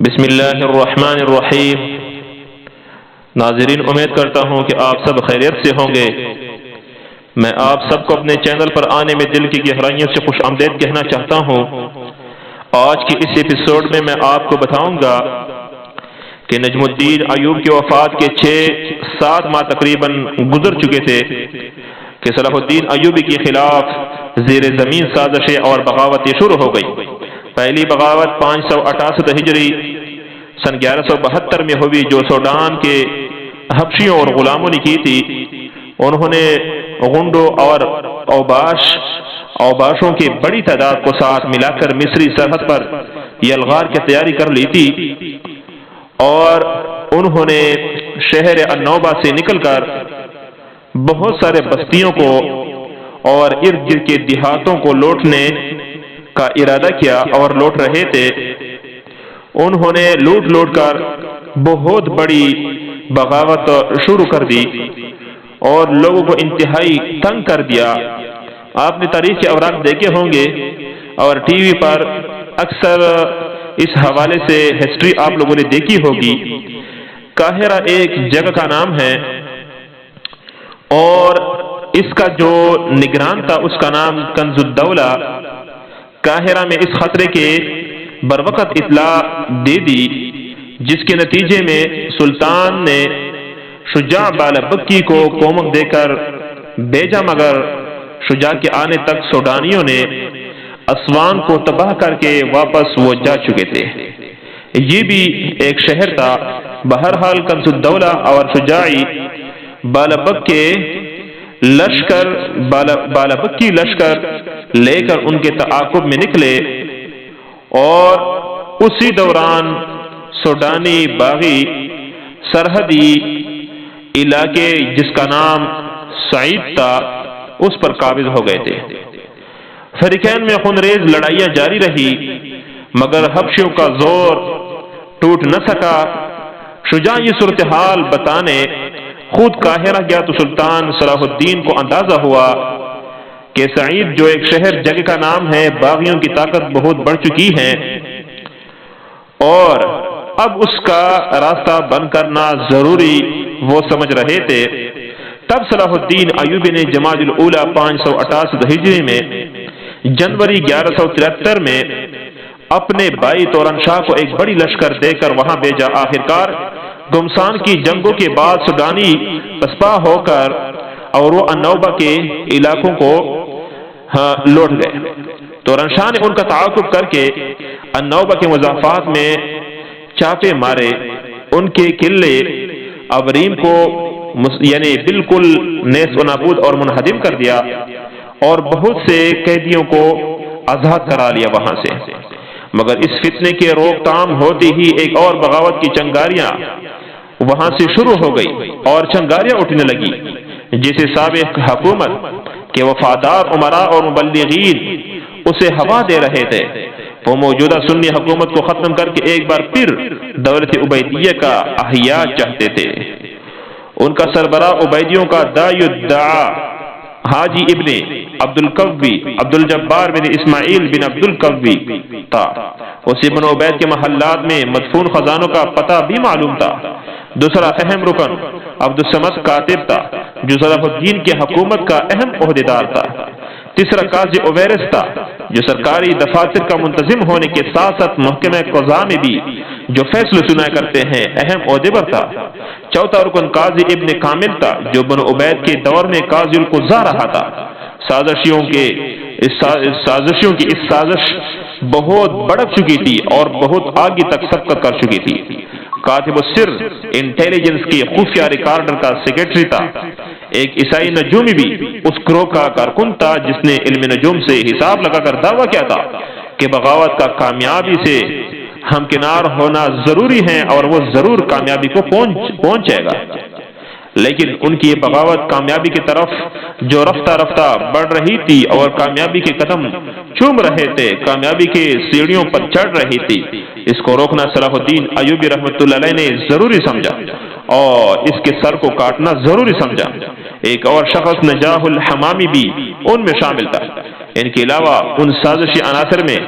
بسم اللہ الرحمن الرحیم۔ ناظرین، امید کرتا ہوں کہ آپ سب خیریت سے ہوں گے۔ میں آپ سب کو اپنے چینل پر آنے میں دل کی گہرائیوں سے خوش آمدید کہنا چاہتا ہوں۔ آج کی اس ایپیسوڈ میں آپ کو بتاؤں گا کہ نجم الدین ایوب کی وفات کے 6-7 ماہ تقریباً گزر چکے تھے کہ صلاح الدین ایوبی کے خلاف زیر زمین سازشیں اور بغاوتیں شروع ہو گئی۔ پہلی بغاوت 568 ہجری سن 1172 میں ہوئی، جو سوڈان کے حبشیوں اور غلاموں نے کی تھی۔ انہوں نے غنڈوں اور اوباشوں کی بڑی تعداد کو ساتھ ملا کر مصری سرحد پر یلغار کی تیاری کر لی تھی، اور انہوں نے شہر النوبہ سے نکل کر بہت سارے بستیوں کو اور ارد گرد کے دیہاتوں کو لوٹنے کا ارادہ کیا اور لوٹ رہے تھے۔ انہوں نے لوٹ کر بہت بڑی بغاوت شروع کر دی اور لوگوں کو انتہائی تنگ کر دیا۔ آپ نے تاریخ کے اوراق دیکھے ہوں گے اور ٹی وی پر اکثر اس حوالے سے ہسٹری آپ لوگوں نے دیکھی ہوگی۔ قاہرہ ایک جگہ کا نام ہے، اور اس کا جو نگران تھا اس کا نام کنز الدولہ۔ قاہرہ میں اس خطرے کے بروقت اطلاع دے دی، جس کے نتیجے میں سلطان نے شجاع بالابکی کو کومک دے کر بھیجا، مگر شجاع کے آنے تک سوڈانیوں نے اسوان کو تباہ کر کے واپس وہ جا چکے تھے۔ یہ بھی ایک شہر تھا۔ بہرحال کنز الدولہ اور شجاعی بالابک کے بالابکی لشکر لے کر ان کے تعاقب میں نکلے، اور اسی دوران سوڈانی باغی سرحدی علاقے جس کا نام سعید تھا اس پر قابض ہو گئے تھے۔ فریقین میں خونریز لڑائیاں جاری رہی، مگر حبشیوں کا زور ٹوٹ نہ سکا۔ شجاع یہ صورتحال بتانے خود قاہرہ گیا تو سلطان صلاح الدین کو اندازہ ہوا کہ سعید جو ایک شہر جگہ کا نام ہے، باغیوں کی طاقت بہت بڑھ چکی ہے اور اب اس کا راستہ بند کرنا ضروری وہ سمجھ رہے تھے۔ تب صلاح الدین ایوبی نے جمادی الاولیٰ 568 ہجری میں جنوری 1173 میں اپنے بھائی تورن شاہ کو ایک بڑی لشکر دے کر وہاں بھیجا۔ آخرکار گمسان کی جنگوں کے بعد سوڈانی پسپا ہو کر اور وہ النوبہ کے علاقوں کو لوٹ گئے۔ تورن شاہ نے ان کا تعاقب کر کے النوبہ کے مضافات میں چاپے مارے، ان کے قلعے ابریم کو یعنی بالکل نیست و نابود اور منہدم کر دیا، اور بہت سے قیدیوں کو آزاد کرا لیا وہاں سے۔ مگر اس فتنے کے روک تھام ہوتے ہی ایک اور بغاوت کی چنگاریاں وہاں سے شروع ہو گئی اور چنگاریاں اٹھنے لگی، جسے سابق حکومت کے وفادار امراء اور مبلغین اسے ہوا دے رہے تھے۔ وہ موجودہ سنی حکومت کو ختم کر کے ایک بار پھر دولت عبیدیہ کا احیاء چاہتے تھے۔ ان کا سربراہ عبیدیوں کا داعی الدعا حاجی ابن عبدالقوی عبدالجبار بن اسماعیل بن عبدالقوی تھا۔ اسے ابن عبید کے محلات میں مدفون خزانوں کا پتہ بھی معلوم تھا۔ دوسرا اہم رکن عبدالصمد کاتب تھا، جو صلاح الدین کی حکومت کا اہم عہدیدار تھا۔ تیسرا قاضی اویرس تھا، جو سرکاری دفاتر کا منتظم ہونے کے ساتھ ساتھ محکمہ قضاء میں بھی جو فیصلے سنایا کرتے ہیں اہم عہدے پر تھا۔ چوتھا رکن قاضی ابن کامل تھا، جو بنو عبید کے دور میں قاضی القضاء رہا تھا۔ سازشیوں کی اس سازش بہت بڑھ چکی تھی اور بہت آگے تک سبقت کر چکی تھی۔ کاتب السر انٹیلیجنس کے خفیہ ریکارڈر کا سیکرٹری تھا۔ ایک عیسائی نجومی بھی اس گروہ کا کارکن تھا، جس نے علم نجوم سے حساب لگا کر دعویٰ کیا تھا کہ بغاوت کا کامیابی سے ہمکنار ہونا ضروری ہے اور وہ ضرور کامیابی کو پہنچے گا۔ لیکن ان کی یہ بغاوت کامیابی کی طرف جو رفتہ رفتہ بڑھ رہی تھی اور کامیابی کے قدم چوم رہے تھے، کامیابی کے سیڑھیوں پر چڑھ رہی تھی، اس کو روکنا صلاح الدین ایوبی رحمۃ اللہ علیہ نے ضروری سمجھا اور اس کے سر کو کاٹنا ضروری سمجھا۔ ایک اور شخص نجاح الحمامی بھی ان میں شامل تھا۔ ان کے علاوہ ان سازشی عناصر میں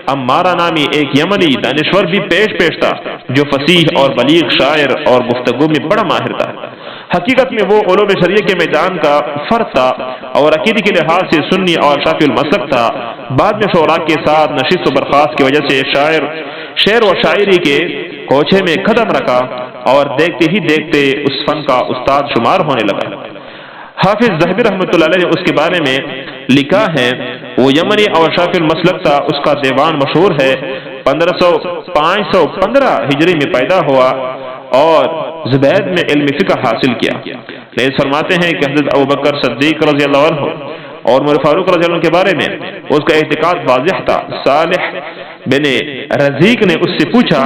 عمارہ نامی ایک یمنی دانشور بھی پیش تھا جو فصیح اور بلیغ شاعر اور گفتگو میں بڑا ماہر تھا۔ حقیقت میں وہ علوم شریعہ کے میدان کا فرد تھا اور عقیدے کے لحاظ سے سنی اور شافعی المسلک تھا۔ بعد میں شعراء کے ساتھ نشست و برخاست کی وجہ سے شعر و شاعری کے کوچے میں قدم رکھا اور دیکھتے ہی دیکھتے اس فن کا استاد شمار ہونے لگا۔ حافظ ذہبی رحمۃ اللہ علیہ نے اس کے بارے میں لکھا ہے، وہ یمنی اور شافعی المسلک تھا، اس کا دیوان مشہور ہے۔ 515 ہجری میں پیدا ہوا اور زبید میں علم فقہ حاصل کیا۔ لیکن فرماتے ہیں کہ حضرت ابوبکر صدیق رضی اللہ عنہ اور عمر فاروق رضی اللہ عنہ کے بارے میں اس کا اعتقاد واضح تھا۔ صالح بن رزیق نے اس سے پوچھا،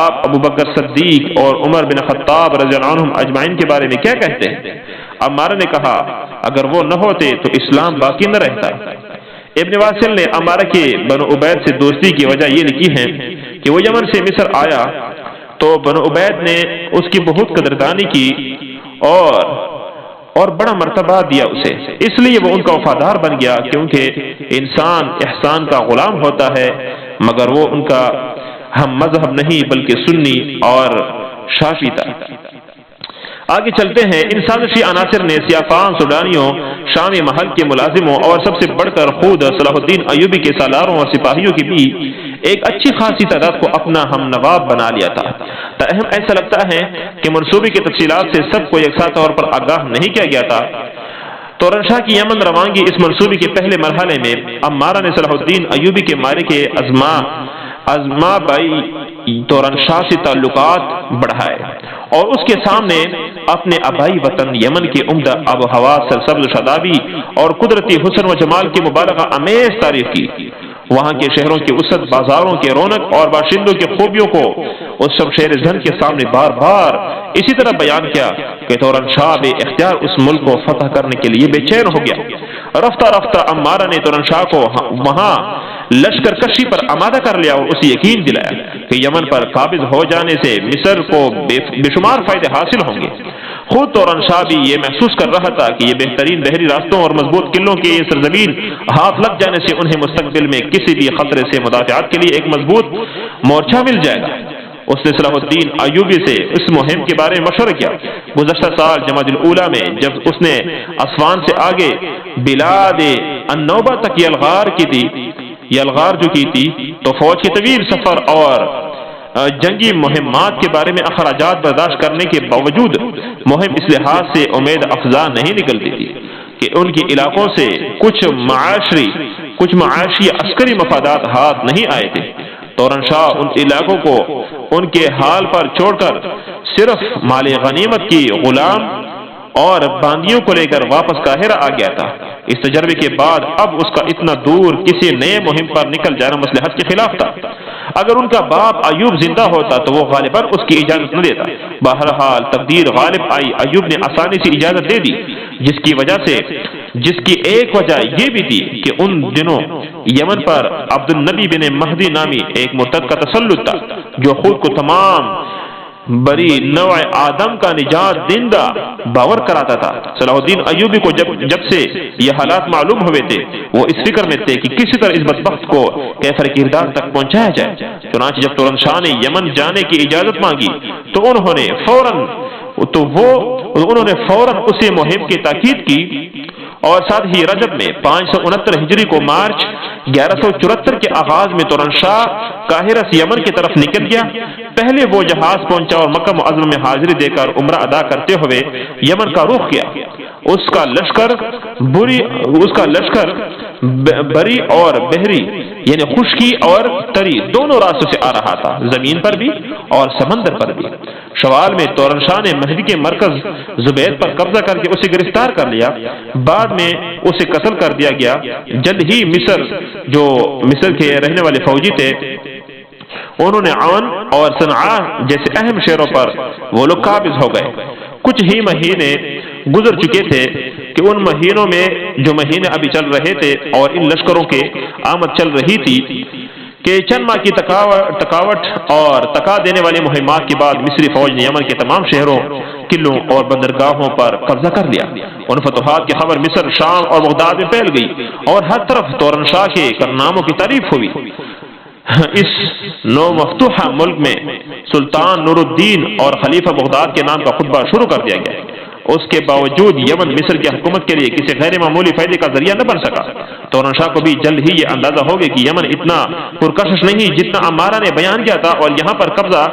آپ ابوبکر صدیق اور عمر بن خطاب رضی اللہ عنہم اجمعین کے بارے میں کیا کہتے ہیں؟ عمارہ نے کہا، اگر وہ نہ ہوتے تو اسلام باقی نہ رہتا۔ ابن واصل نے عمارہ کے بنو عبید سے دوستی کی وجہ یہ لکھی ہے کہ وہ یمن سے مصر آیا تو بنو عبید نے اس کی بہت قدردانی کی اور بڑا مرتبہ دیا اسے، اس لیے وہ ان کا وفادار بن گیا، کیونکہ انسان احسان کا غلام ہوتا ہے، مگر وہ ان کا ہم مذہب نہیں بلکہ سنی اور شافعی تھا۔ آگے چلتے ہیں۔ ان سازشی عناصر نے سیافان، سوڈانیوں، شامی محل کے ملازموں اور سب سے بڑھ کر خود صلاح الدین ایوبی کے سالاروں اور سپاہیوں کی بھی ایک اچھی خاصی تعداد کو اپنا ہم نواب بنا لیا تھا۔ تاہم ایسا لگتا ہے کہ منصوبے کی تفصیلات سے سب کو یکساں طور پر آگاہ نہیں کیا گیا تھا۔ تورن-شاہ کی یمن روانگی اس منصوبے کے پہلے مرحلے میں عمارہ نے صلاح الدین ایوبی کے مارے کے ازما بائی تورن-شاہ سے تعلقات بڑھائے اور اس کے سامنے اپنے آبائی وطن یمن کے عمدہ آب و ہوا، سرسبز و شادابی اور قدرتی حسن و جمال کی مبالغہ امیز تعریف کی۔ وہاں کے شہروں کی وسعت، بازاروں کی رونق اور باشندوں کی خوبیوں کو اس شمشیر زن کے سامنے بار بار اسی طرح بیان کیا کہ تورن-شاہ بے اختیار اس ملک کو فتح کرنے کے لیے بے چین ہو گیا۔ رفتہ رفتہ عمارہ نے تورن-شاہ کو وہاں لشکر کشی پر آمادہ کر لیا اور اسے یقین دلایا کہ یمن پر قابض ہو جانے سے مصر کو بے شمار فائدے حاصل ہوں گے۔ خود تورن-شاہ بھی یہ محسوس کر رہا تھا کہ یہ بہترین بحری راستوں اور مضبوط قلعوں کی یہ سرزمین ہاتھ لگ جانے سے انہیں مستقبل میں کسی بھی خطرے سے مدافعات کے لیے ایک مضبوط مورچہ مل جائے گا۔ اس نے صلاح الدین ایوبی سے اس مہم کے بارے میں مشورہ کیا۔ گزشتہ سال جمادی الاولیٰ میں جب اس نے اسوان سے آگے بلاد النوبہ تک یلغار جو کی تھی تو فوج کے طویل سفر اور جنگی مہمات کے بارے میں اخراجات برداشت کرنے کے باوجود مہم اس لحاظ سے امید افزا نہیں نکلتی تھی کہ ان کے علاقوں سے کچھ معاشی عسکری مفادات ہاتھ نہیں آئے تھے۔ تورن-شاہ ان علاقوں کو ان کے حال پر چھوڑ کر صرف مال غنیمت کی غلام اور باندیوں کو لے کر واپس قاہرہ آ گیا تھا۔ اس تجربے کے بعد اب اس کا اتنا دور کسی نئے مہم پر نکل جانا مصلحت کے خلاف تھا۔ اگر ان کا باپ ایوب زندہ ہوتا تو وہ غالباً اس کی اجازت نہ دیتا۔ بہرحال تقدیر غالب آئی، ایوب نے آسانی سے اجازت دے دی، جس کی ایک وجہ یہ بھی تھی کہ ان دنوں یمن پر عبد النبی بن مہدی نامی ایک مرتد کا تسلط تھا جو خود کو تمام بری نوع آدم کا نجات دہندہ باور کراتا تھا۔ صلاح الدین ایوبی کو جب سے یہ حالات معلوم ہوئے تھے وہ اس فکر میں تھے کہ کسی طرح اس بدبخت کو کیفر کردار تک پہنچایا جائے۔ چنانچہ جب تورن-شاہ نے یمن جانے کی اجازت مانگی تو انہوں نے فوراً اسی مہم کی تاکید کی اور ساتھ ہی رجب میں 569 ہجری کو مارچ 1174 کے آغاز میں تورن-شاہ قاہرہ سے یمن کی طرف نکل گیا۔ پہلے وہ جہاز پہنچا اور مکہ معظمہ میں حاضری دے کر عمرہ ادا کرتے ہوئے یمن کا رخ کیا۔ اس کا لشکر بری اور بحری یعنی خشکی اور تری دونوں راستوں سے آ رہا تھا، زمین پر بھی اور سمندر پر بھی۔ شوال میں تورن-شاہ نے مہدی کے مرکز زبید پر قبضہ کر کے اسے گرفتار کر لیا، بعد میں اسے قتل کر دیا گیا۔ جلد ہی مصر کے رہنے والے فوجی تھے، انہوں نے عون اور صنعاء جیسے اہم شہروں پر وہ لوگ قابض ہو گئے۔ کچھ ہی مہینے گزر چکے تھے کہ ان مہینوں میں جو مہینے ابھی چل رہے تھے اور ان لشکروں کے آمد چل رہی تھی کہ چند ماہ کی تکاوٹ اور تکا دینے والی مہمات کے بعد مصری فوج نے یمن کے تمام شہروں، قلعوں اور بندرگاہوں پر قبضہ کر لیا۔ ان فتوحات کی خبر مصر، شام اور بغداد میں پھیل گئی اور ہر طرف تورن-شاہ کے کارناموں کی تعریف ہوئی۔ اس نو مفتوحہ ملک میں سلطان نور الدین اور خلیفہ بغداد کے نام کا خطبہ شروع کر دیا گیا۔ اس کے باوجود یمن مصر کی حکومت کے لیے کسی غیر معمولی فائدے کا ذریعہ نہ بن سکا۔ توران شاہ کو بھی جلد ہی یہ اندازہ ہو گیا کہ یمن اتنا پرکشش نہیں جتنا عمارہ نے بیان کیا تھا، اور یہاں پر قبضہ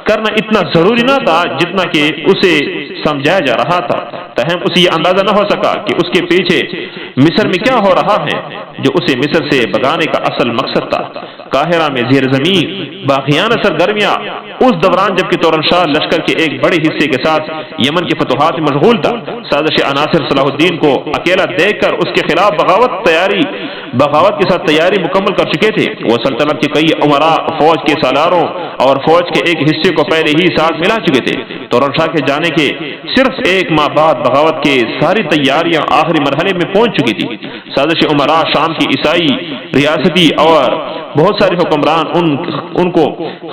کرنا اتنا ضروری نہ تھا جتنا کہ اسے سمجھایا جا رہا تھا۔ تاہم اسے یہ اندازہ نہ ہو سکا کہ اس کے پیچھے مصر میں کیا ہو رہا ہے جو اسے مصر سے بھگانے کا اصل مقصد تھا۔ قاہرہ میں زیر زمین باغیانہ سرگرمیاں اس دوران جبکہ توران شاہ لشکر کے ایک بڑے حصے کے ساتھ یمن کے فتوحات میں مشغول تھا، سازش عناصر صلاح الدین کو اکیلا دیکھ کر اس کے خلاف بغاوت کے ساتھ تیاری مکمل کر چکے تھے۔ وہ سلطنت کے کئی امراء فوج کے سالاروں اور فوج کے ایک حصے کو پہلے ہی ساتھ ملا چکے تھے۔ توران شاہ کے جانے کے صرف ایک ماہ بعد بغاوت کے ساری تیاریاں آخری مرحلے میں پہنچ چکی تھی۔ سازش امراء شام کی عیسائی ریاستی اور بہت سارے حکمران ان کو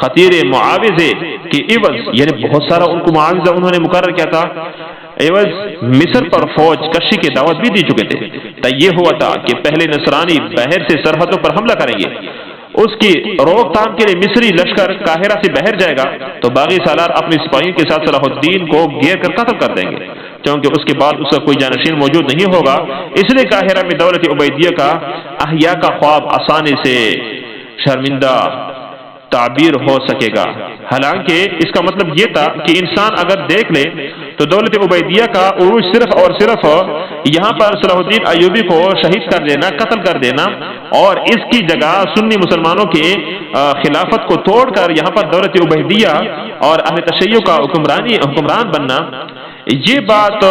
خطیر معاوضے کے عوض، یعنی بہت سارا ان کو معاوضہ انہوں نے مقرر کیا تھا، عوض مصر پر فوج کشی کی دعوت بھی دی چکے تھے۔ طے ہوا تھا کہ پہلے نصرانی بحر سے سرحدوں پر حملہ کریں گے۔ اس کی روک تھام کے لیے مصری لشکر قاہرہ سے بحر جائے گا تو باغی سالار اپنے سپاہیوں کے ساتھ صلاح الدین کو گھیر کر قتل کر دیں گے، کیونکہ اس کے بعد اس کا کوئی جانشین موجود نہیں ہوگا۔ اس لیے قاہرہ میں دولت عبیدیہ کا احیا کا خواب آسانی سے شرمندہ تعبیر ہو سکے گا۔ حالانکہ اس کا مطلب یہ تھا کہ انسان اگر دیکھ لے تو دولت عبیدیہ کا عروج صرف اور صرف یہاں پر صلاح الدین ایوبی کو شہید کر دینا، قتل کر دینا، اور اس کی جگہ سنی مسلمانوں کے خلافت کو توڑ کر یہاں پر دولت عبیدیہ اور اہل تشیع کا حکمران بننا، یہ بات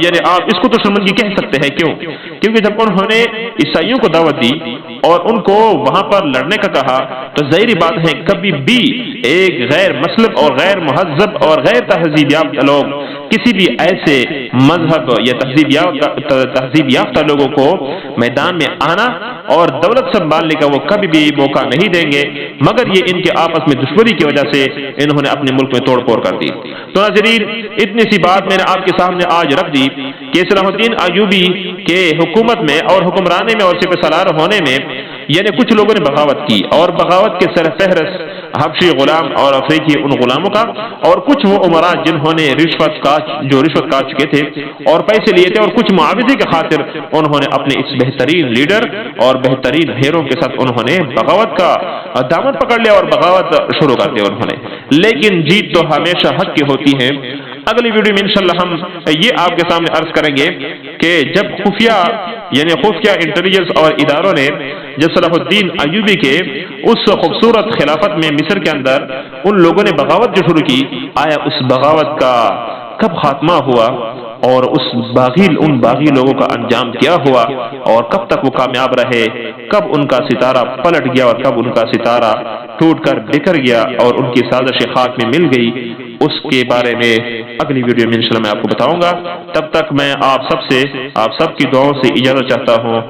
یعنی آپ اس کو تو شرمندگی کہہ سکتے ہیں۔ کیوں؟ کیونکہ جب انہوں نے عیسائیوں کو دعوت دی اور ان کو وہاں پر لڑنے کا کہا تو ظاہری بات ہے کبھی بھی ایک غیر مسلک اور غیر مہذب اور غیر تہذیب یافتہ لوگ کسی بھی ایسے مذہب یا تہذیب یافتہ لوگوں کو میدان میں آنا اور دولت سنبھالنے کا وہ کبھی بھی موقع نہیں دیں گے، مگر یہ ان کے آپس میں دشمنی کی وجہ سے انہوں نے اپنے ملک میں توڑ پھوڑ کر دی۔ تو ناظرین، اتنی سی بات میں نے آپ کے سامنے آج رکھ دی کہ صلاح الدین ایوبی کے حکومت میں اور حکمرانے میں اور سپہ سالار ہونے میں یعنی کچھ لوگوں نے بغاوت کی، اور بغاوت کے سر فہرست حبشی غلام اور افریقی ان غلاموں کا، اور کچھ وہ عمراء جنہوں نے رشوت کھا چکے تھے اور پیسے لیے تھے، اور کچھ معاوضے کی خاطر انہوں نے اپنے اس بہترین لیڈر اور بہترین ہیرو کے ساتھ انہوں نے بغاوت کا دامن پکڑ لیا اور بغاوت شروع کر دیا انہوں نے۔ لیکن جیت تو ہمیشہ حق کی ہوتی ہے۔ اگلی ویڈیو میں انشاءاللہ ہم یہ آپ کے سامنے عرض کریں گے کہ جب خفیہ انٹیلیجنس اور اداروں نے جب صلاح الدین ایوبی کے اس خوبصورت خلافت میں مصر کے اندر ان لوگوں نے بغاوت جو شروع کی، آیا اس بغاوت کا کب خاتمہ ہوا اور ان باغی لوگوں کا انجام کیا ہوا اور کب تک وہ کامیاب رہے، کب ان کا ستارہ پلٹ گیا اور کب ان کا ستارہ ٹوٹ کر بکھر گیا اور ان کی سازش خاک میں مل گئی، اس کے بارے میں اگلی ویڈیو میں انشاءاللہ میں آپ کو بتاؤں گا۔ تب تک میں آپ سب کی دعاؤں سے اجازت چاہتا ہوں۔